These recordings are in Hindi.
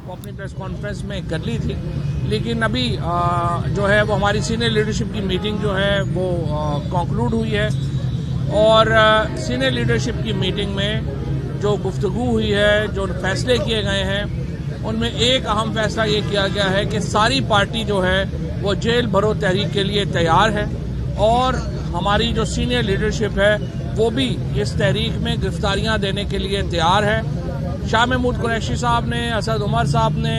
वो अपनी प्रेस कॉन्फ्रेंस में कर ली थी, लेकिन अभी जो है वो हमारी सीनियर लीडरशिप की मीटिंग जो है वो कंक्लूड हुई है और सीनियर लीडरशिप की मीटिंग में जो गुफ्तगू हुई है, जो फैसले किए गए हैं, उनमें एक अहम फैसला ये किया गया है कि सारी पार्टी जो है वो जेल भरो तहरीक के लिए तैयार है और हमारी जो सीनियर लीडरशिप है वो भी इस तहरीक में गिरफ्तारियां देने के लिए तैयार है। शाह महमूद कुरैशी साहब ने, असद उमर साहब ने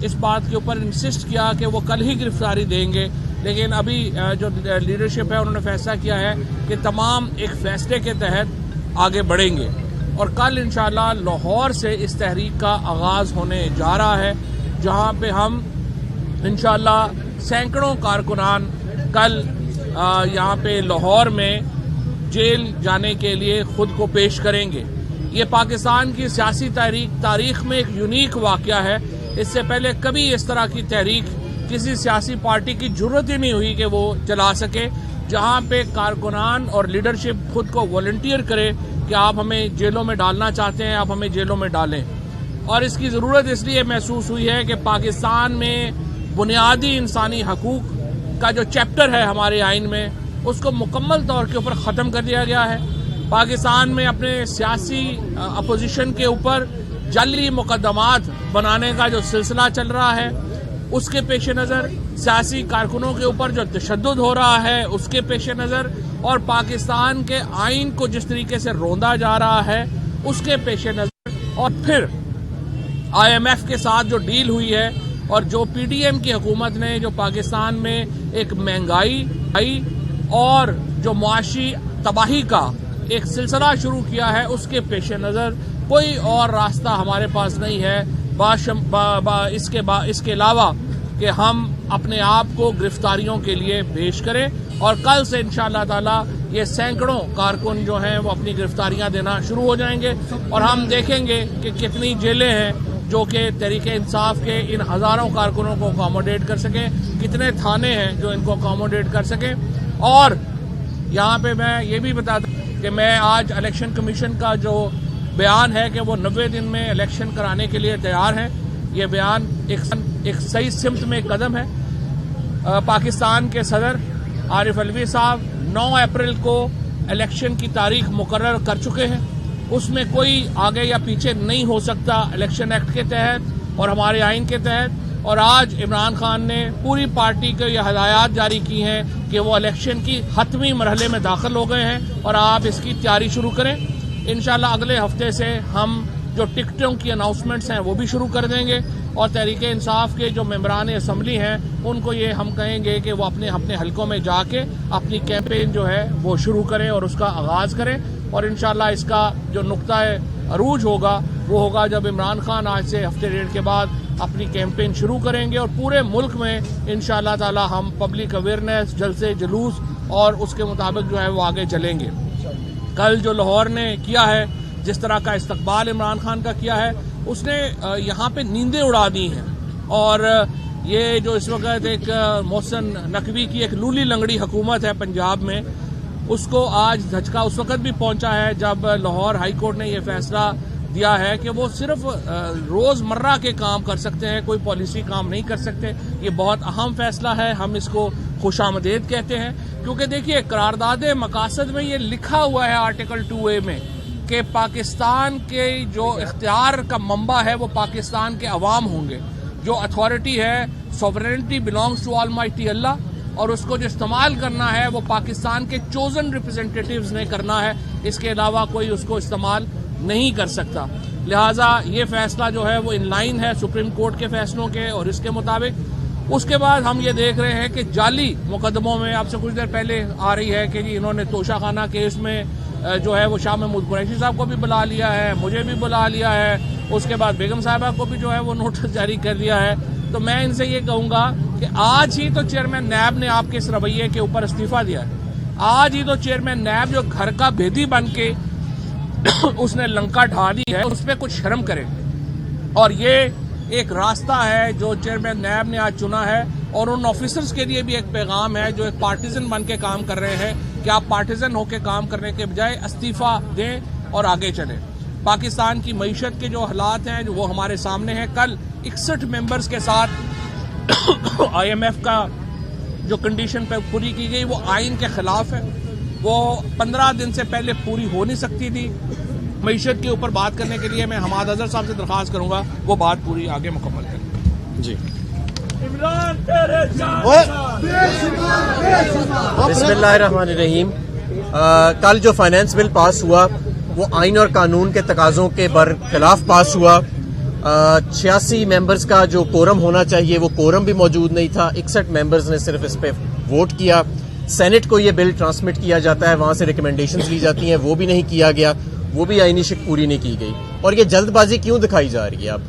इस बात के ऊपर इंसिस्ट किया कि वो कल ही गिरफ्तारी देंगे, लेकिन अभी जो लीडरशिप है उन्होंने फैसला किया है कि तमाम एक फैसले के तहत आगे बढ़ेंगे और कल इंशाअल्लाह लाहौर से इस तहरीक का आगाज़ होने जा रहा है, जहां पे हम इंशाअल्लाह सैकड़ों कारकुनान कल यहाँ पे लाहौर में जेल जाने के लिए खुद को पेश करेंगे। ये पाकिस्तान की सियासी तारीख में एक यूनिक वाक़या है। इससे पहले कभी इस तरह की तहरीक किसी सियासी पार्टी की जरूरत ही नहीं हुई कि वो चला सके, जहां पे कारकुनान और लीडरशिप खुद को वॉलंटियर करे कि आप हमें जेलों में डालना चाहते हैं, आप हमें जेलों में डालें। और इसकी ज़रूरत इसलिए महसूस हुई है कि पाकिस्तान में बुनियादी इंसानी हकूक़ का जो चैप्टर है हमारे आइन में, उसको मुकम्मल तौर के ऊपर ख़त्म कर दिया गया है। पाकिस्तान में अपने सियासी अपोजिशन के ऊपर जाली मुकदमात बनाने का जो सिलसिला चल रहा है, उसके पेश नज़र सियासी कारकुनों के ऊपर जो तशद्दुद हो रहा है उसके पेश नज़र और पाकिस्तान के आइन को जिस तरीके से रोंदा जा रहा है उसके पेश नज़र और फिर IMF के साथ जो डील हुई है और जो PDM की हुकूमत ने जो पाकिस्तान में एक महंगाई और जो मुआशी तबाही का एक सिलसिला शुरू किया है, उसके पेश नज़र कोई और रास्ता हमारे पास नहीं है इसके अलावा कि हम अपने आप को गिरफ्तारियों के लिए पेश करें और कल से इंशाअल्लाह ताला ये सैकड़ों कारकुन जो हैं वो अपनी गिरफ्तारियां देना शुरू हो जाएंगे और हम देखेंगे कि कितनी जेलें हैं जो कि तहरीके इंसाफ के इन हज़ारों कारकुनों को अकोमोडेट कर सकें, कितने थाने हैं जो इनको अकोमोडेट कर सकें। और यहाँ पे मैं ये भी बता दूं कि मैं आज इलेक्शन कमीशन का जो बयान है कि वो 90 दिन में इलेक्शन कराने के लिए तैयार है, ये बयान एक सही सिमत में कदम है। पाकिस्तान के सदर आरिफ अलवी साहब 9 अप्रैल को इलेक्शन की तारीख मुकर्रर कर चुके हैं, उसमें कोई आगे या पीछे नहीं हो सकता इलेक्शन एक्ट के तहत और हमारे आइन के तहत। और आज इमरान खान ने पूरी पार्टी को ये हदायत जारी की हैं कि वो इलेक्शन की हतमी मरहले में दाखिल हो गए हैं और आप इसकी तैयारी शुरू करें। इंशाल्लाह अगले हफ्ते से हम जो टिकटों की अनाउंसमेंट्स हैं वो भी शुरू कर देंगे और तहरीक इंसाफ के जो मेंबरान असम्बली हैं उनको ये हम कहेंगे कि वो अपने अपने हलकों में जाके अपनी कैंपेन जो है वो शुरू करें और उसका आगाज़ करें। और इंशाल्लाह इसका जो नुक्ता अरूज होगा वो होगा जब इमरान खान आज से हफ्ते डेढ़ के बाद अपनी कैंपेन शुरू करेंगे और पूरे मुल्क में इंशाअल्लाह ताला हम पब्लिक अवेयरनेस, जलसे जुलूस और उसके मुताबिक जो है वो आगे चलेंगे। कल जो लाहौर ने किया है, जिस तरह का इस्तकबाल इमरान खान का किया है, उसने यहाँ पे नींदें उड़ा दी हैं और ये जो इस वक्त एक मोहसिन नकवी की एक लूली लंगड़ी हुकूमत है पंजाब में, उसको आज धचका उस वक्त भी पहुंचा है जब लाहौर हाई कोर्ट ने यह फैसला दिया है कि वो सिर्फ रोज़मर्रा के काम कर सकते हैं, कोई पॉलिसी काम नहीं कर सकते। ये बहुत अहम फैसला है, हम इसको खुशामदीद कहते हैं, क्योंकि देखिए करारदाद मकासद में ये लिखा हुआ है आर्टिकल 2A में कि पाकिस्तान के जो इख्तियार का मंबा है वो पाकिस्तान के अवाम होंगे, जो अथॉरिटी है सॉवरेनिटी बिलोंग्स टू ऑलमाइटी अल्लाह और उसको जो इस्तेमाल करना है वो पाकिस्तान के चोजन रिप्रेजेंटेटिव्स ने करना है, इसके अलावा कोई उसको इस्तेमाल नहीं कर सकता। लिहाजा ये फैसला जो है वो इन लाइन है सुप्रीम कोर्ट के फैसलों के और इसके मुताबिक। उसके बाद हम ये देख रहे हैं कि जाली मुकदमों में आपसे कुछ देर पहले आ रही है कि जी इन्होंने तोशाखाना केस में जो है वो शाह महमूद कुरैशी साहब को भी बुला लिया है, मुझे भी बुला लिया है, उसके बाद बेगम साहिबा को भी जो है वो नोटिस जारी कर दिया है। तो मैं इनसे ये कहूँगा कि आज ही तो चेयरमैन नैब ने आपके इस रवैये के ऊपर इस्तीफा दिया है, आज ही तो चेयरमैन नैब जो घर का भेदी बन के उसने लंका ढा दी है, उस पर कुछ शर्म करें। और ये एक रास्ता है जो चेयरमैन नैब ने आज चुना है और उन ऑफिसर्स के लिए भी एक पैगाम है जो एक पार्टीजन बन के काम कर रहे हैं कि आप पार्टीजन होकर काम करने के बजाय इस्तीफा दें और आगे चलें। पाकिस्तान की मईशत के जो हालात हैं वो हमारे सामने हैं। कल 61 मेंबर्स के साथ IMF का जो कंडीशन पे पूरी की गई वो आइन के खिलाफ है। वो 15 दिन से पहले पूरी हो नहीं सकती थी। मईशत के ऊपर बात करने के लिए मैं हमाद अजहर साहब से दरख्वास्त करूंगा वो बात पूरी आगे मुकम्मल करें। जी बिस्मिल्लाहिर्रहमानिर्रहीम। कल जो फाइनेंस बिल पास हुआ वो आइन और कानून के तकाज़ों के खिलाफ पास हुआ। 86 मेंबर्स का जो कोरम होना चाहिए वो कोरम भी मौजूद नहीं था। 61 मेंबर्स ने सिर्फ इस पे वोट किया। सेनेट को ये बिल ट्रांसमिट किया जाता है, वहां से रिकमेंडेशंस ली जाती हैं, वो भी नहीं किया गया, वो भी आईनी शिक पूरी नहीं की गई। और ये जल्दबाजी क्यों दिखाई जा रही है? अब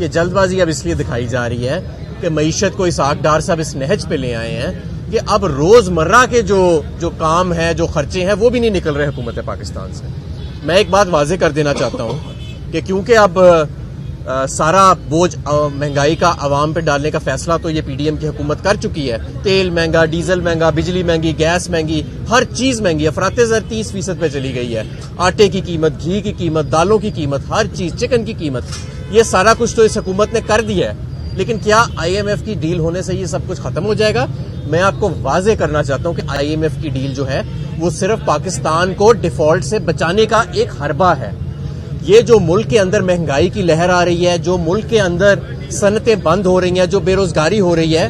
ये जल्दबाजी अब इसलिए दिखाई जा रही है कि मईशत को इसहाक डार साहब इस नहज पे ले आए हैं कि अब रोजमर्रा के जो काम है, जो खर्चे हैं, वो भी नहीं निकल रहे हुकूमत पाकिस्तान से। मैं एक बात वाजे कर देना चाहता हूं कि क्योंकि अब सारा बोझ महंगाई का आवाम पे डालने का फैसला तो ये PDM की हुकूमत कर चुकी है। तेल महंगा, डीजल महंगा, बिजली महंगी, गैस महंगी, हर चीज महंगी। अफरात-ए-ज़र 30% पे चली गई है। आटे की कीमत, घी की कीमत, दालों की कीमत, हर चीज, चिकन की कीमत, ये सारा कुछ तो इस हुकूमत ने कर दिया है। लेकिन क्या IMF की डील होने से ये सब कुछ खत्म हो जाएगा? मैं आपको वाजे करना चाहता हूं कि IMF की डील जो है वो सिर्फ पाकिस्तान को डिफॉल्ट से बचाने का एक हरबा है। ये जो मुल्क के अंदर महंगाई की लहर आ रही है, जो मुल्क के अंदर सनतें बंद हो रही हैं, जो बेरोजगारी हो रही है,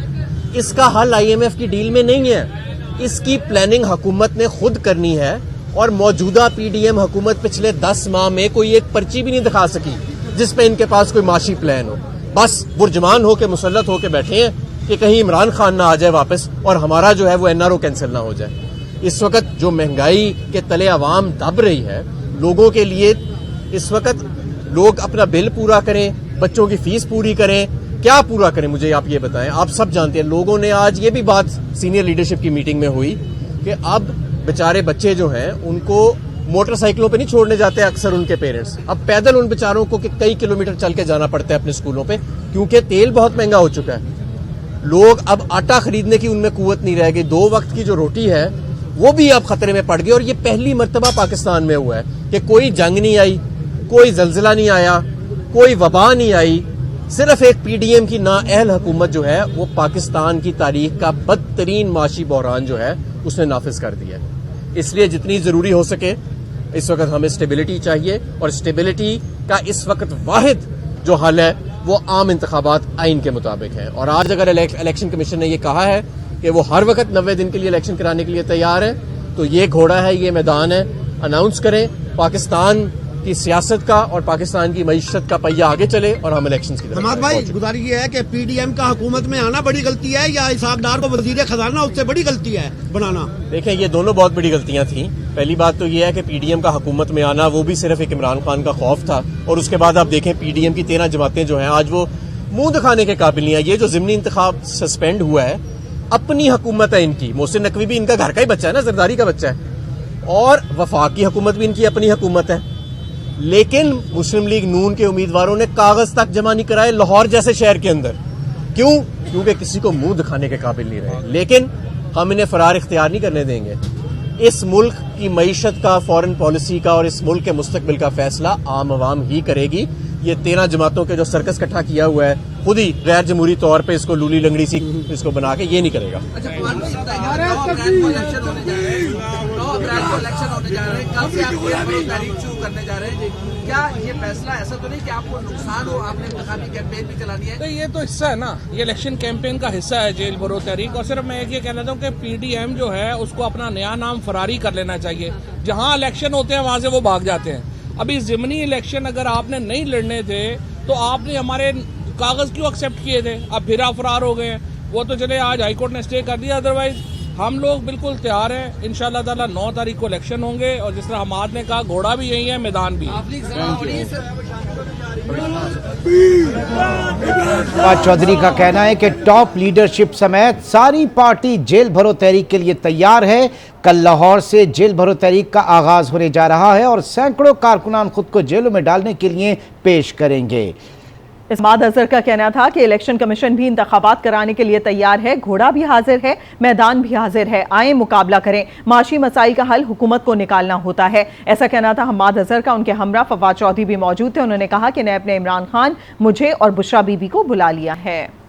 इसका हल IMF की डील में नहीं है। इसकी प्लानिंग हुकूमत ने खुद करनी है। और मौजूदा PDM हुकूमत पिछले 10 माह में कोई एक पर्ची भी नहीं दिखा सकी जिसपे इनके पास कोई माशी प्लान हो। बस बुर्जमान होकर मुसल्लत होकर बैठे हैं कि कहीं इमरान खान ना आ जाए वापस और हमारा जो है वो NRO कैंसिल ना हो जाए। इस वक्त जो महंगाई के तले आवाम दब रही है, लोगों के लिए इस वक्त लोग अपना बिल पूरा करें, बच्चों की फीस पूरी करें, क्या पूरा करें मुझे आप ये बताएं। आप सब जानते हैं, लोगों ने आज ये भी बात सीनियर लीडरशिप की मीटिंग में हुई कि अब बेचारे बच्चे जो हैं उनको मोटरसाइकिलों पे नहीं छोड़ने जाते अक्सर उनके पेरेंट्स, अब पैदल उन बेचारों को कई किलोमीटर चल के जाना पड़ता है अपने स्कूलों पे, क्योंकि तेल बहुत महंगा हो चुका है। लोग अब आटा खरीदने की उनमें कुव्वत नहीं रह गई। 2 वक्त की जो रोटी है वो भी अब खतरे में पड़ गई। और ये पहली मर्तबा पाकिस्तान में हुआ है कि कोई जंग नहीं आई, कोई जलजिला नहीं आया, कोई वबा नहीं आई। सिर्फ एक PDM की नाअहल हुकूमत जो है वो पाकिस्तान की तारीख का बदतरीन माशी बहरान जो है उसने नाफिज कर दिया है। इसलिए जितनी जरूरी हो सके इस वक्त हमें स्टेबिलिटी चाहिए। और स्टेबिलिटी का इस वक्त वाहिद जो हल है वो आम इंतखाबात आइन के मुताबिक है। और आज अगर इलेक्शन कमीशन ने यह कहा है कि वो हर वक्त 90 दिन के लिए इलेक्शन कराने के लिए तैयार है, तो ये घोड़ा है, ये मैदान है, अनाउंस करें। पाकिस्तान की सियासत का और पाकिस्तान की मईशत का पहिया आगे चले और हम इलेक्शंस की तरफ। हमाद भाई, गुजारिश ये है कि PDM का हुकूमत में आना बड़ी गलती है या इसहाक डार को वजीर खजाना उससे बड़ी गलती है बनाना? देखें, ये दोनों बहुत बड़ी गलतियां थी। पहली बात तो ये है कि PDM का हुकूमत में आना वो भी सिर्फ एक इमरान खान का खौफ था। और उसके बाद आप देखें PDM की 13 जमातें जो हैं आज वो मुंह दिखाने के काबिल नहीं है। ये जो ज़िमनी इंतखाब सस्पेंड हुआ है, अपनी हुकूमत है इनकी। मोहसिन नकवी भी इनका घर का ही बच्चा है ना, जरदारी का बच्चा है। और वफाक की हुकूमत भी इनकी अपनी हुकूमत है। लेकिन मुस्लिम लीग नून के उम्मीदवारों ने कागज तक जमा नहीं कराए लाहौर जैसे शहर के अंदर। क्यों? क्योंकि किसी को मुंह दिखाने के काबिल नहीं रहे। लेकिन हम इन्हें फरार इख्तियार नहीं करने देंगे। इस मुल्क की मईशत का, फॉरेन पॉलिसी का और इस मुल्क के मुस्तकबिल का फैसला आम आवाम ही करेगी। ये 13 जमातों के जो सर्कस इकट्ठा किया हुआ है, खुद ही गैर जमहूरी तौर पे इसको लूली लंगड़ी सी इसको बना के ये नहीं करेगा। इलेक्शन होने जा रहे हैं, कल से आप तारीख शुरू करने जा रहे हैं, क्या ये फैसला ऐसा तो नहीं कि आपको नुकसान हो, आपने इंतखाबी कैंपेन भी चलानी है? तो ये तो हिस्सा है ना, ये इलेक्शन कैंपेन का हिस्सा है जेल भरो तहरीक। और सिर्फ मैं एक ये कहना चाहता हूँ कि PDM जो है उसको अपना नया नाम फरारी कर लेना चाहिए। जहां इलेक्शन होते हैं वहां से वो भाग जाते हैं। अभी ज़िमनी इलेक्शन अगर आपने नहीं लड़ने थे तो आपने हमारे कागज क्यों एक्सेप्ट किए थे? अब फिर आप फरार हो गए हैं। वो तो चले आज हाईकोर्ट ने स्टे कर दिया, अदरवाइज हम लोग बिल्कुल तैयार हैं। इंशाअल्लाह ताला 9 तारीख को इलेक्शन होंगे और जिस तरह हमाद ने कहा घोड़ा भी यही है, मैदान भी। फवाद चौधरी का कहना है कि टॉप लीडरशिप समेत सारी पार्टी जेल भरो तहरीक के लिए तैयार है। कल लाहौर से जेल भरो तहरीक का आगाज होने जा रहा है और सैकड़ों कारकुनान खुद को जेलों में डालने के लिए पेश करेंगे। हम्माद अजहर का कहना था कि इलेक्शन कमीशन भी इंतखाबात कराने के लिए तैयार है, घोड़ा भी हाजिर है, मैदान भी हाजिर है, आए मुकाबला करें। माशी मसाइल का हल हुकूमत को निकालना होता है, ऐसा कहना था हम्माद अजहर का। उनके हमरा फवाद चौधरी भी मौजूद थे। उन्होंने कहा कि नैब ने इमरान खान, मुझे और बुशरा बीबी को बुला लिया है।